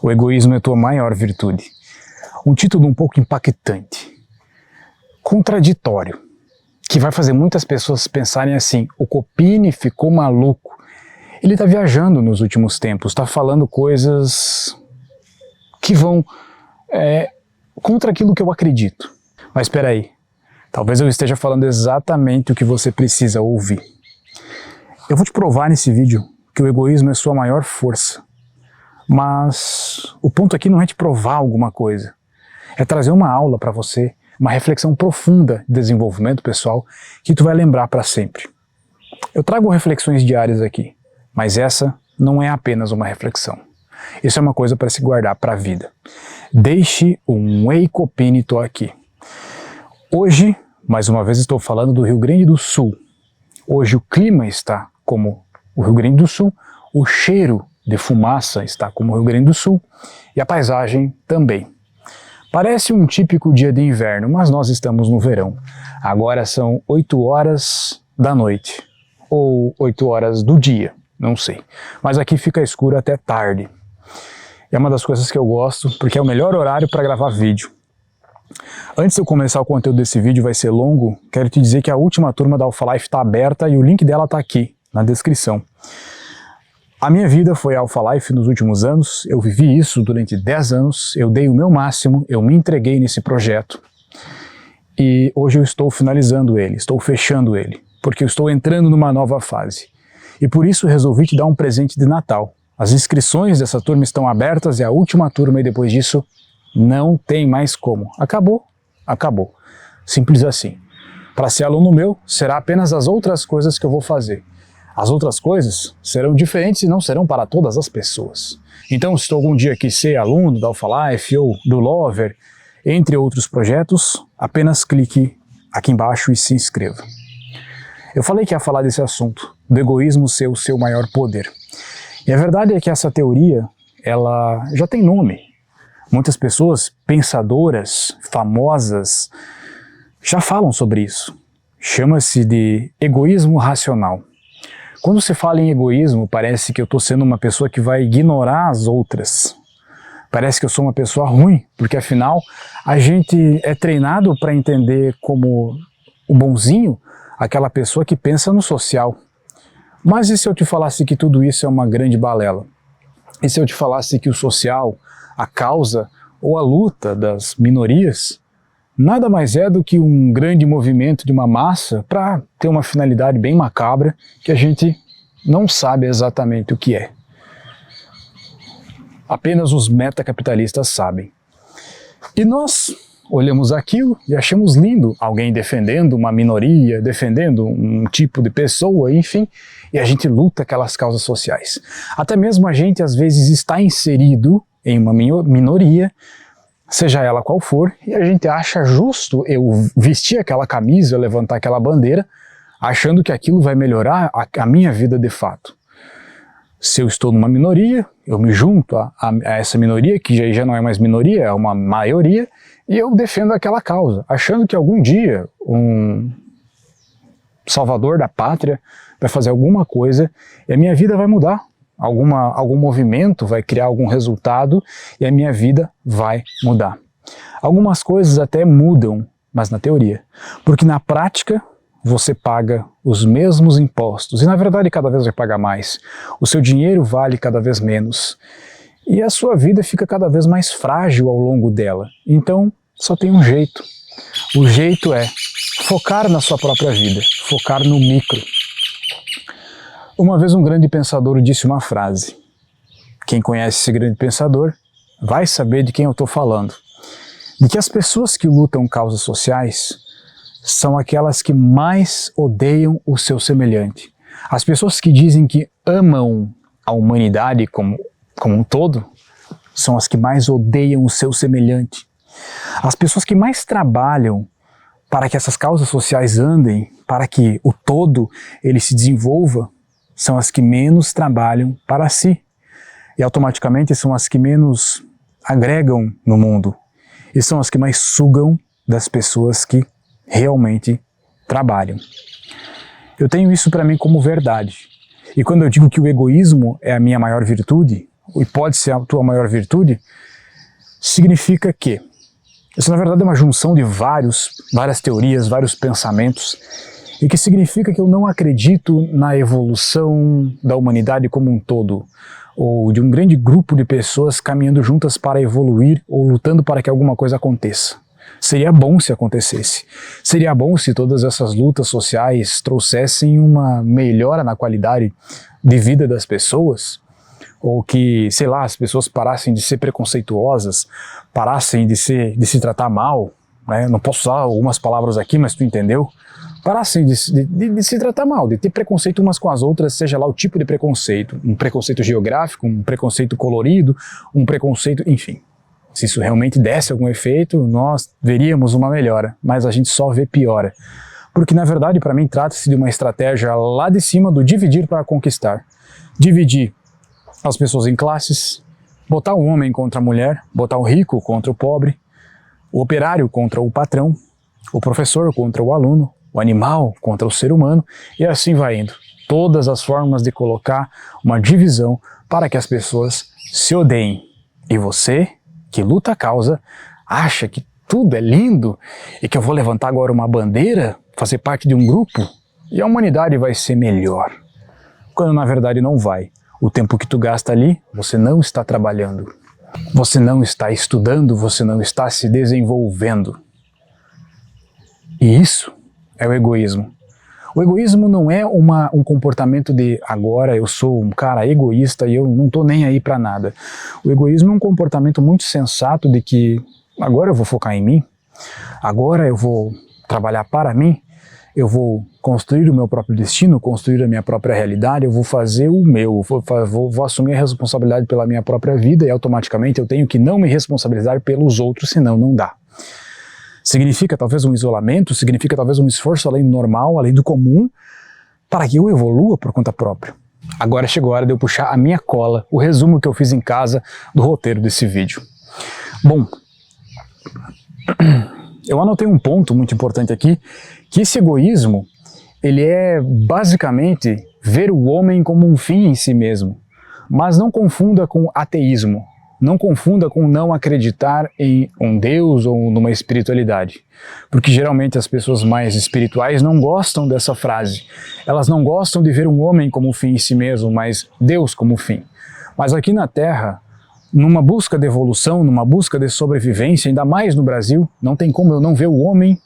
O egoísmo é tua maior virtude. Um título um pouco impactante, contraditório, que vai fazer muitas pessoas pensarem assim: o Copini ficou maluco. Ele está viajando nos últimos tempos, está falando coisas que vão contra aquilo que eu acredito. Mas espera aí, talvez eu esteja falando exatamente o que você precisa ouvir. Eu vou te provar nesse vídeo que o egoísmo é sua maior força. Mas o ponto aqui não é te provar alguma coisa, é trazer uma aula para você, uma reflexão profunda de desenvolvimento pessoal que tu vai lembrar para sempre. Eu trago reflexões diárias aqui, mas essa não é apenas uma reflexão. Isso é uma coisa para se guardar para a vida. Deixe um Ei Copini, tô aqui. Hoje, mais uma vez, estou falando do Rio Grande do Sul. Hoje o clima está como o Rio Grande do Sul, o cheiro de fumaça está como o Rio Grande do Sul e a paisagem também. Parece um típico dia de inverno, mas nós estamos no verão. Agora são 8 horas da noite, ou 8 horas do dia, não sei. Mas aqui fica escuro até tarde. É uma das coisas que eu gosto, porque é o melhor horário para gravar vídeo. Antes de eu começar o conteúdo desse vídeo, vai ser longo, quero te dizer que a última turma da Alpha Life está aberta e o link dela está aqui, na descrição. A minha vida foi Alpha Life nos últimos anos, eu vivi isso durante 10 anos, eu dei o meu máximo, eu me entreguei nesse projeto e hoje eu estou finalizando ele, estou fechando ele, porque eu estou entrando numa nova fase. E por isso resolvi te dar um presente de Natal. As inscrições dessa turma estão abertas, é a última turma e depois disso não tem mais como. Acabou, acabou. Simples assim. Para ser aluno meu, será apenas as outras coisas que eu vou fazer. As outras coisas serão diferentes e não serão para todas as pessoas. Então, se tu algum dia quis ser aluno da Alpha Life ou do Lover, entre outros projetos, apenas clique aqui embaixo e se inscreva. Eu falei que ia falar desse assunto, do egoísmo ser o seu maior poder. E a verdade é que essa teoria, ela já tem nome. Muitas pessoas pensadoras, famosas, já falam sobre isso. Chama-se de egoísmo racional. Quando se fala em egoísmo, parece que eu estou sendo uma pessoa que vai ignorar as outras. Parece que eu sou uma pessoa ruim, porque afinal a gente é treinado para entender como o bonzinho aquela pessoa que pensa no social. Mas e se eu te falasse que tudo isso é uma grande balela? E se eu te falasse que o social, a causa ou a luta das minorias nada mais é do que um grande movimento de uma massa para ter uma finalidade bem macabra que a gente não sabe exatamente o que é. Apenas os metacapitalistas sabem. E nós olhamos aquilo e achamos lindo alguém defendendo uma minoria, defendendo um tipo de pessoa, enfim, e a gente luta aquelas causas sociais. Até mesmo a gente às vezes está inserido em uma minoria, seja ela qual for, e a gente acha justo eu vestir aquela camisa, levantar aquela bandeira, achando que aquilo vai melhorar a minha vida de fato. Se eu estou numa minoria, eu me junto a essa minoria, que já não é mais minoria, é uma maioria, e eu defendo aquela causa, achando que algum dia um salvador da pátria vai fazer alguma coisa e a minha vida vai mudar. Algum movimento vai criar algum resultado e a minha vida vai mudar. Algumas coisas até mudam, mas na teoria. Porque na prática você paga os mesmos impostos e na verdade cada vez vai pagar mais. O seu dinheiro vale cada vez menos. E a sua vida fica cada vez mais frágil ao longo dela. Então só tem um jeito. O jeito é focar na sua própria vida, focar no micro. Uma vez um grande pensador disse uma frase. Quem conhece esse grande pensador vai saber de quem eu estou falando. De que as pessoas que lutam causas sociais são aquelas que mais odeiam o seu semelhante. As pessoas que dizem que amam a humanidade como um todo são as que mais odeiam o seu semelhante. As pessoas que mais trabalham para que essas causas sociais andem, para que o todo ele se desenvolva, são as que menos trabalham para si. E automaticamente são as que menos agregam no mundo. E são as que mais sugam das pessoas que realmente trabalham. Eu tenho isso para mim como verdade. E quando eu digo que o egoísmo é a minha maior virtude, e pode ser a tua maior virtude, significa que isso na verdade é uma junção de várias teorias, vários pensamentos, e que significa que eu não acredito na evolução da humanidade como um todo, ou de um grande grupo de pessoas caminhando juntas para evoluir ou lutando para que alguma coisa aconteça. Seria bom se acontecesse. Seria bom se todas essas lutas sociais trouxessem uma melhora na qualidade de vida das pessoas, ou que, sei lá, as pessoas parassem de ser preconceituosas, parassem de se tratar mal, né? Não posso usar algumas palavras aqui, mas tu entendeu? Parassem de se tratar mal, de ter preconceito umas com as outras, seja lá o tipo de preconceito, um preconceito geográfico, um preconceito colorido, um preconceito, enfim. Se isso realmente desse algum efeito, nós veríamos uma melhora, mas a gente só vê piora. Porque na verdade, para mim, trata-se de uma estratégia lá de cima do dividir para conquistar. Dividir as pessoas em classes, botar o homem contra a mulher, botar o rico contra o pobre, o operário contra o patrão, o professor contra o aluno, o animal contra o ser humano, e assim vai indo. Todas as formas de colocar uma divisão para que as pessoas se odeiem. E você, que luta a causa, acha que tudo é lindo e que eu vou levantar agora uma bandeira, fazer parte de um grupo, e a humanidade vai ser melhor. Quando na verdade não vai. O tempo que tu gasta ali, você não está trabalhando. Você não está estudando, você não está se desenvolvendo. E isso é o egoísmo. O egoísmo não é um comportamento de agora eu sou um cara egoísta e eu não estou nem aí para nada. O egoísmo é um comportamento muito sensato de que agora eu vou focar em mim, agora eu vou trabalhar para mim, eu vou construir o meu próprio destino, construir a minha própria realidade, eu vou fazer o meu, vou assumir a responsabilidade pela minha própria vida e automaticamente eu tenho que não me responsabilizar pelos outros, senão não dá. Significa talvez um isolamento, significa talvez um esforço além do normal, além do comum, para que eu evolua por conta própria. Agora chegou a hora de eu puxar a minha cola, o resumo que eu fiz em casa do roteiro desse vídeo. Bom, eu anotei um ponto muito importante aqui, que esse egoísmo, ele é basicamente ver o homem como um fim em si mesmo. Mas não confunda com ateísmo, não confunda com não acreditar em um Deus ou numa espiritualidade. Porque geralmente as pessoas mais espirituais não gostam dessa frase. Elas não gostam de ver um homem como um fim em si mesmo, mas Deus como fim. Mas aqui na Terra, numa busca de evolução, numa busca de sobrevivência, ainda mais no Brasil, não tem como eu não ver o homem,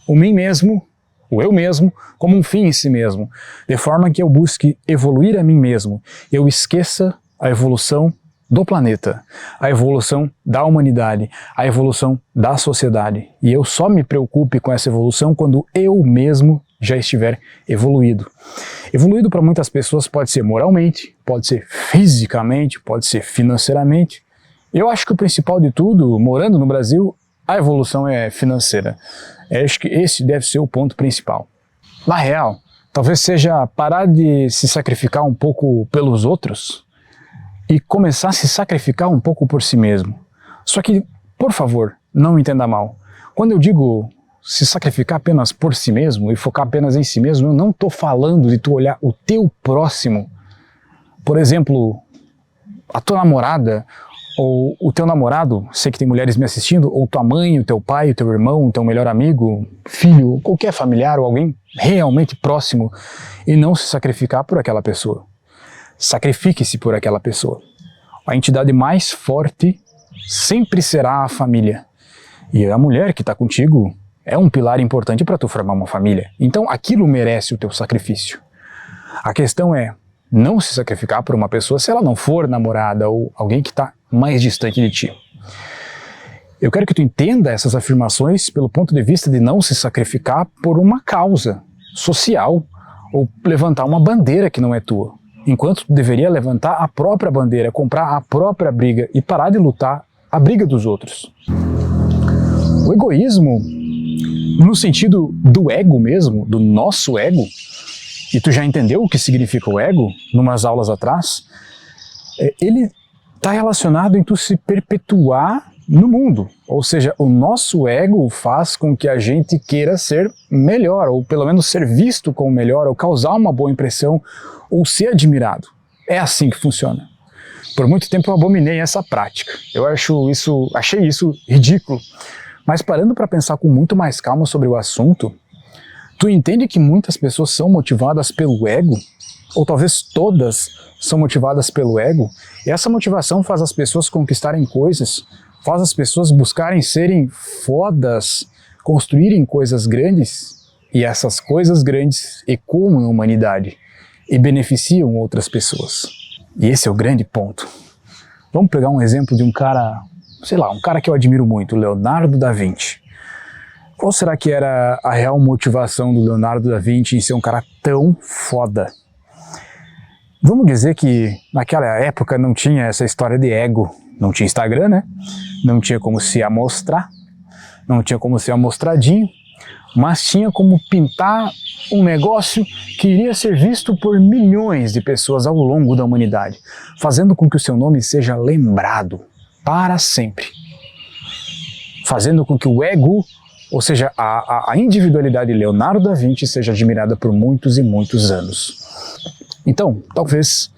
o mim mesmo, o eu mesmo, como um fim em si mesmo. De forma que eu busque evoluir a mim mesmo. Eu esqueça a evolução do planeta, a evolução da humanidade, a evolução da sociedade. E eu só me preocupe com essa evolução quando eu mesmo já estiver evoluído. Evoluído para muitas pessoas pode ser moralmente, pode ser fisicamente, pode ser financeiramente. Eu acho que o principal de tudo, morando no Brasil, a evolução é financeira. Eu acho que esse deve ser o ponto principal. Na real, talvez seja parar de se sacrificar um pouco pelos outros e começar a se sacrificar um pouco por si mesmo. Só que, por favor, não me entenda mal. Quando eu digo se sacrificar apenas por si mesmo e focar apenas em si mesmo, eu não estou falando de tu olhar o teu próximo. Por exemplo, a tua namorada ou o teu namorado, sei que tem mulheres me assistindo, ou tua mãe, o teu pai, o teu irmão, o teu melhor amigo, filho, qualquer familiar ou alguém realmente próximo, e não se sacrificar por aquela pessoa. Sacrifique-se por aquela pessoa. A entidade mais forte sempre será a família. E a mulher que está contigo é um pilar importante para tu formar uma família. Então aquilo merece o teu sacrifício. A questão é não se sacrificar por uma pessoa se ela não for namorada ou alguém que está mais distante de ti. Eu quero que tu entenda essas afirmações pelo ponto de vista de não se sacrificar por uma causa social ou levantar uma bandeira que não é tua. Enquanto tu deveria levantar a própria bandeira, comprar a própria briga e parar de lutar a briga dos outros. O egoísmo, no sentido do ego mesmo, do nosso ego, e tu já entendeu o que significa o ego, numas aulas atrás, ele está relacionado em tu se perpetuar no mundo. Ou seja, o nosso ego faz com que a gente queira ser melhor, ou pelo menos ser visto como melhor, ou causar uma boa impressão, ou ser admirado. É assim que funciona. Por muito tempo eu abominei essa prática. Achei isso ridículo. Mas parando para pensar com muito mais calma sobre o assunto, tu entende que muitas pessoas são motivadas pelo ego? Ou talvez todas são motivadas pelo ego? E essa motivação faz as pessoas conquistarem coisas, faz as pessoas buscarem serem fodas, construírem coisas grandes, e essas coisas grandes ecoam a humanidade e beneficiam outras pessoas. E esse é o grande ponto. Vamos pegar um exemplo de um cara, sei lá, um cara que eu admiro muito, Leonardo da Vinci. Qual será que era a real motivação do Leonardo da Vinci em ser um cara tão foda? Vamos dizer que naquela época não tinha essa história de ego, não tinha Instagram, né? Não tinha como se amostrar, não tinha como ser amostradinho, mas tinha como pintar um negócio que iria ser visto por milhões de pessoas ao longo da humanidade, fazendo com que o seu nome seja lembrado para sempre. Fazendo com que o ego, ou seja, a individualidade de Leonardo da Vinci seja admirada por muitos e muitos anos. Então, talvez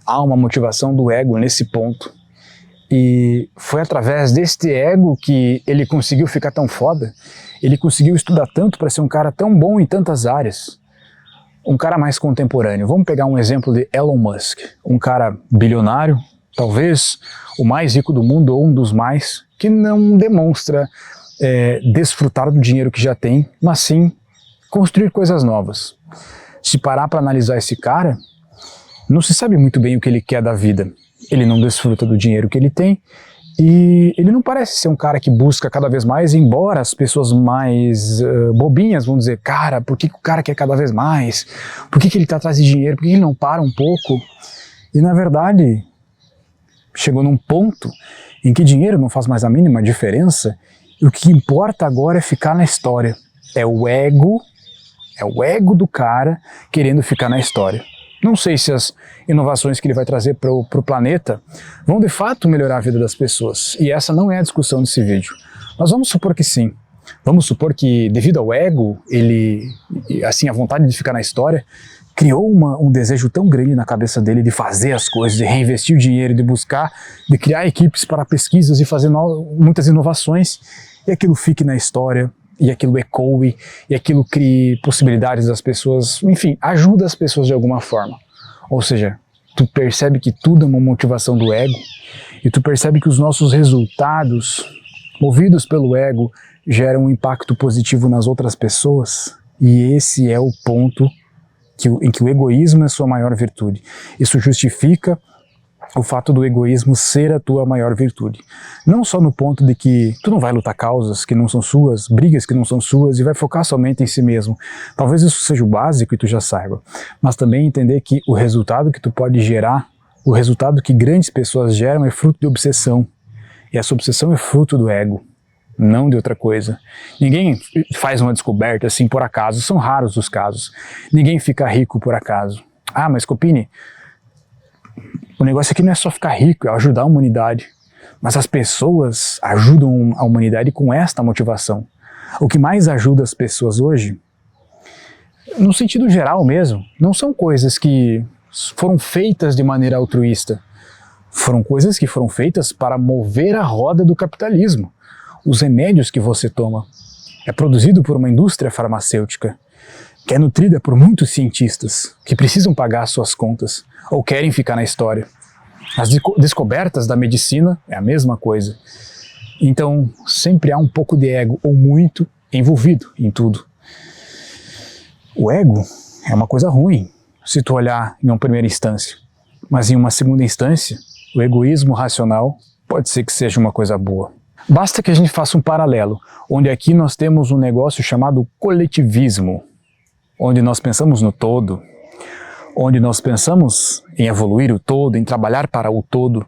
há uma motivação do ego nesse ponto, e foi através deste ego que ele conseguiu ficar tão foda, ele conseguiu estudar tanto para ser um cara tão bom em tantas áreas, um cara mais contemporâneo. Vamos pegar um exemplo de Elon Musk, um cara bilionário, talvez o mais rico do mundo ou um dos mais, que não demonstra desfrutar do dinheiro que já tem, mas sim construir coisas novas. Se parar para analisar esse cara, não se sabe muito bem o que ele quer da vida. Ele não desfruta do dinheiro que ele tem e ele não parece ser um cara que busca cada vez mais, embora as pessoas mais bobinhas vão dizer, cara, por que o cara quer cada vez mais? Por que ele está atrás de dinheiro? Por que ele não para um pouco? E na verdade, chegou num ponto em que dinheiro não faz mais a mínima diferença e o que importa agora é ficar na história. É o ego do cara querendo ficar na história. Não sei se as inovações que ele vai trazer para o planeta vão de fato melhorar a vida das pessoas, e essa não é a discussão desse vídeo. Mas vamos supor que sim. Vamos supor que, devido ao ego, a vontade de ficar na história, criou um desejo tão grande na cabeça dele de fazer as coisas, de reinvestir o dinheiro, de buscar, de criar equipes para pesquisas e fazer muitas inovações, e aquilo fique na história, e aquilo ecoe, e aquilo crie possibilidades das pessoas, enfim, ajuda as pessoas de alguma forma. Ou seja, tu percebe que tudo é uma motivação do ego, e tu percebe que os nossos resultados, movidos pelo ego, geram um impacto positivo nas outras pessoas, e esse é o ponto em que o egoísmo é sua maior virtude. Isso justifica o fato do egoísmo ser a tua maior virtude. Não só no ponto de que tu não vai lutar causas que não são suas, brigas que não são suas e vai focar somente em si mesmo. Talvez isso seja o básico e tu já saiba. Mas também entender que o resultado que tu pode gerar, o resultado que grandes pessoas geram é fruto de obsessão. E essa obsessão é fruto do ego, não de outra coisa. Ninguém faz uma descoberta assim por acaso, são raros os casos. Ninguém fica rico por acaso. Ah, mas Copini, o negócio aqui não é só ficar rico, é ajudar a humanidade. Mas as pessoas ajudam a humanidade com esta motivação. O que mais ajuda as pessoas hoje, no sentido geral mesmo, não são coisas que foram feitas de maneira altruísta. Foram coisas que foram feitas para mover a roda do capitalismo. Os remédios que você toma é produzido por uma indústria farmacêutica que é nutrida por muitos cientistas que precisam pagar suas contas ou querem ficar na história. As descobertas da medicina é a mesma coisa. Então, sempre há um pouco de ego, ou muito, envolvido em tudo. O ego é uma coisa ruim, se tu olhar em uma primeira instância. Mas em uma segunda instância, o egoísmo racional pode ser que seja uma coisa boa. Basta que a gente faça um paralelo, onde aqui nós temos um negócio chamado coletivismo, onde nós pensamos no todo, onde nós pensamos em evoluir o todo, em trabalhar para o todo.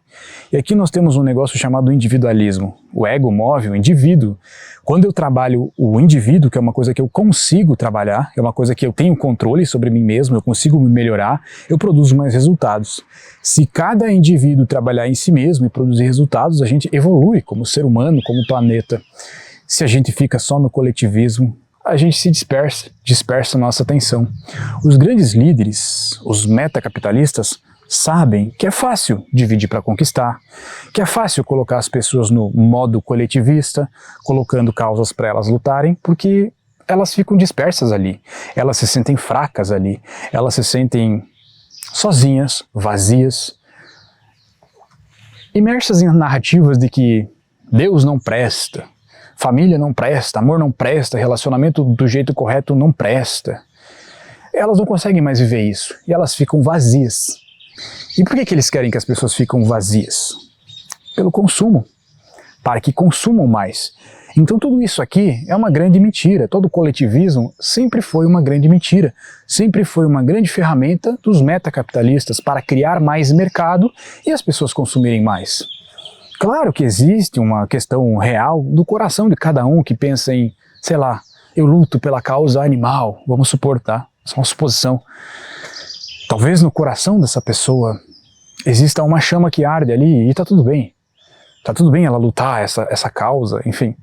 E aqui nós temos um negócio chamado individualismo. O ego move o indivíduo. Quando eu trabalho o indivíduo, que é uma coisa que eu consigo trabalhar, é uma coisa que eu tenho controle sobre mim mesmo, eu consigo me melhorar, eu produzo mais resultados. Se cada indivíduo trabalhar em si mesmo e produzir resultados, a gente evolui como ser humano, como planeta. Se a gente fica só no coletivismo, a gente se dispersa a nossa atenção. Os grandes líderes, os metacapitalistas, sabem que é fácil dividir para conquistar, que é fácil colocar as pessoas no modo coletivista, colocando causas para elas lutarem, porque elas ficam dispersas ali, elas se sentem fracas ali, elas se sentem sozinhas, vazias, imersas em narrativas de que Deus não presta, família não presta, amor não presta, relacionamento do jeito correto não presta. Elas não conseguem mais viver isso e elas ficam vazias. E por que eles querem que as pessoas fiquem vazias? Pelo consumo, para que consumam mais. Então tudo isso aqui é uma grande mentira. Todo coletivismo sempre foi uma grande mentira. Sempre foi uma grande ferramenta dos metacapitalistas para criar mais mercado e as pessoas consumirem mais. Claro que existe uma questão real do coração de cada um que pensa em, sei lá, eu luto pela causa animal, vamos supor, tá? Isso é uma suposição. Talvez no coração dessa pessoa exista uma chama que arde ali e tá tudo bem. Tá tudo bem ela lutar essa causa, enfim.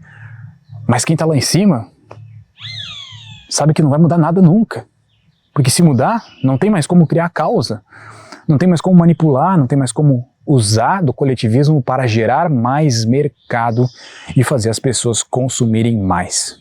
Mas quem tá lá em cima sabe que não vai mudar nada nunca. Porque se mudar, não tem mais como criar causa, não tem mais como manipular, não tem mais como usar do coletivismo para gerar mais mercado e fazer as pessoas consumirem mais.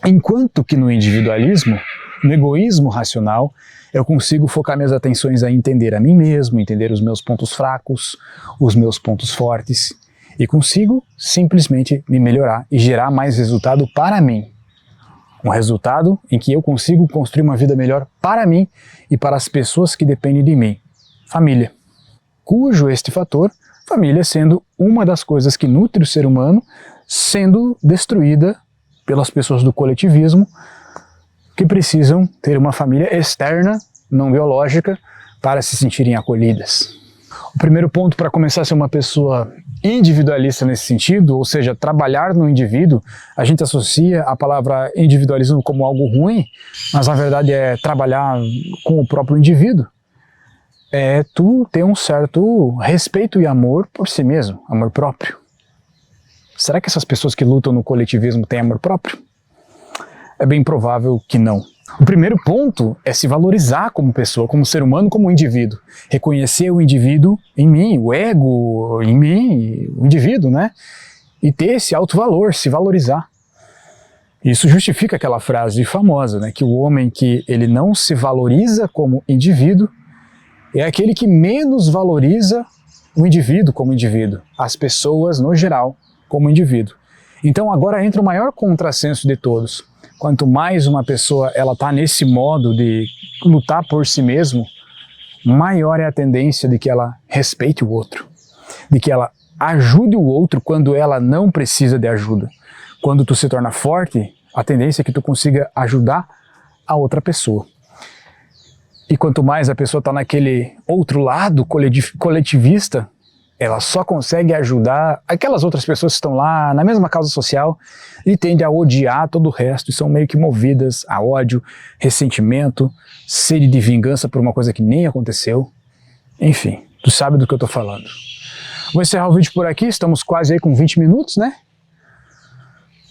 Enquanto que no individualismo, no egoísmo racional, eu consigo focar minhas atenções a entender a mim mesmo, entender os meus pontos fracos, os meus pontos fortes, e consigo simplesmente me melhorar e gerar mais resultado para mim. Um resultado em que eu consigo construir uma vida melhor para mim e para as pessoas que dependem de mim. Família. Cujo este fator, família sendo uma das coisas que nutre o ser humano, sendo destruída pelas pessoas do coletivismo que precisam ter uma família externa, não biológica, para se sentirem acolhidas. O primeiro ponto para começar a ser uma pessoa individualista nesse sentido, ou seja, trabalhar no indivíduo, a gente associa a palavra individualismo como algo ruim, mas na verdade é trabalhar com o próprio indivíduo. É tu ter um certo respeito e amor por si mesmo, amor próprio. Será que essas pessoas que lutam no coletivismo têm amor próprio? É bem provável que não. O primeiro ponto é se valorizar como pessoa, como ser humano, como indivíduo. Reconhecer o indivíduo em mim, o ego em mim, o indivíduo, né? E ter esse alto valor, se valorizar. Isso justifica aquela frase famosa, né? Que o homem que ele não se valoriza como indivíduo é aquele que menos valoriza o indivíduo como indivíduo, as pessoas no geral como indivíduo. Então agora entra o maior contrassenso de todos. Quanto mais uma pessoa ela está nesse modo de lutar por si mesmo, maior é a tendência de que ela respeite o outro, de que ela ajude o outro quando ela não precisa de ajuda. Quando tu se torna forte, a tendência é que tu consiga ajudar a outra pessoa. E quanto mais a pessoa está naquele outro lado coletivista, ela só consegue ajudar aquelas outras pessoas que estão lá na mesma causa social e tende a odiar todo o resto e são meio que movidas a ódio, ressentimento, sede de vingança por uma coisa que nem aconteceu. Enfim, tu sabe do que eu tô falando. Vou encerrar o vídeo por aqui, estamos quase aí com 20 minutos, né?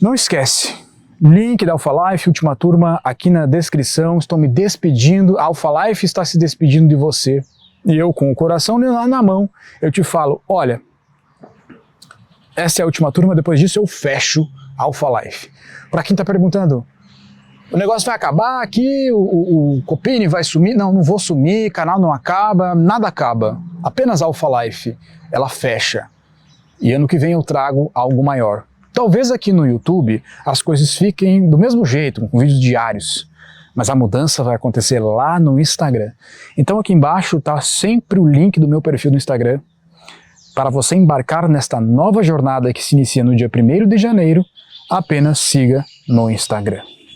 Não esquece, link da Alpha Life, última turma, aqui na descrição. Estou me despedindo, a Alpha Life está se despedindo de você. E eu, com o coração na mão, eu te falo, olha, essa é a última turma, depois disso eu fecho a Alpha Life. Para quem está perguntando, o negócio vai acabar aqui, o Copini vai sumir? Não, não vou sumir, canal não acaba, nada acaba. Apenas a Alpha Life, ela fecha. E ano que vem eu trago algo maior. Talvez aqui no YouTube as coisas fiquem do mesmo jeito, com vídeos diários. Mas a mudança vai acontecer lá no Instagram. Então aqui embaixo está sempre o link do meu perfil no Instagram para você embarcar nesta nova jornada que se inicia no dia 1º de janeiro. Apenas siga no Instagram.